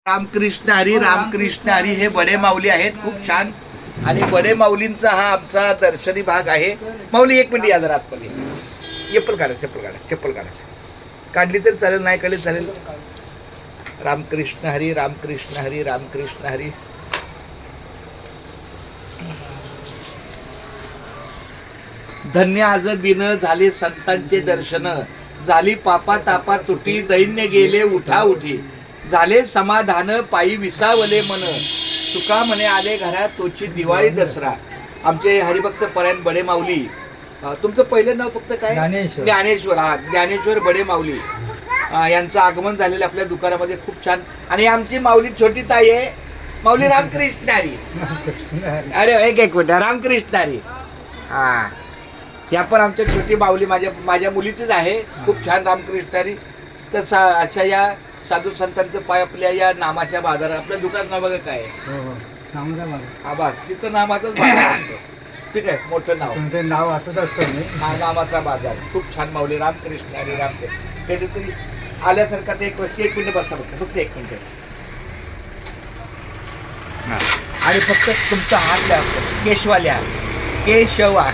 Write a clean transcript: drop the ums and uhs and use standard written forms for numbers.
रामकृष्ण हरी हे बडे माऊली आहेत. खूप छान. आणि बडे माऊलींचा हा आमचा दर्शनी भाग आहे. माऊली एक मिनिट या जरा आतमध्ये. चप्पल काढा. काढली तर चालेल, नाही काढली चालेल. रामकृष्ण हरी. धन्य आज दिन झाले संतांचे दर्शन, झाली पापा तापा तुटी, दैन्य गेले उठा उठी, झाले समाधान पायी विसावले मन, तुका म्हणे आले घरात तोची दिवाळी दसरा. आमचे हरिभक्त परायण बडे माऊली. तुमचं पहिलं नाव फक्त काय? ज्ञानेश्वर. हा, ज्ञानेश्वर बडे माऊली यांचं आगमन झालेलं आपल्या दुकानामध्ये. खूप छान. आणि आमची माऊली छोटी ताई आहे, माऊली रामकृष्ण हरी. अरे एक मिनिट, रामकृष्ण हरी. हा, या पण आमच्या छोटी माऊली माझ्या मुलीचीच आहे. खूप छान. रामकृष्ण हरी. तर अशा या साधू संतांचं पाय आपल्या या नामाच्या बाजारात. आपल्या दुकान नाव बघा काय आहे? आबा, तिथं नामाचंच बाजार. ठीक आहे, मोठं नाव. नाव वाचत असतं मी. हा, नामाचा बाजार. खूप छान माऊली. रामकृष्ण हरी. काहीतरी आल्यासारखा ते एक मिनिट बसा फक्त 1 मिनिट. आणि फक्त तुमचा हात द्या, केशवाल्या केशवा.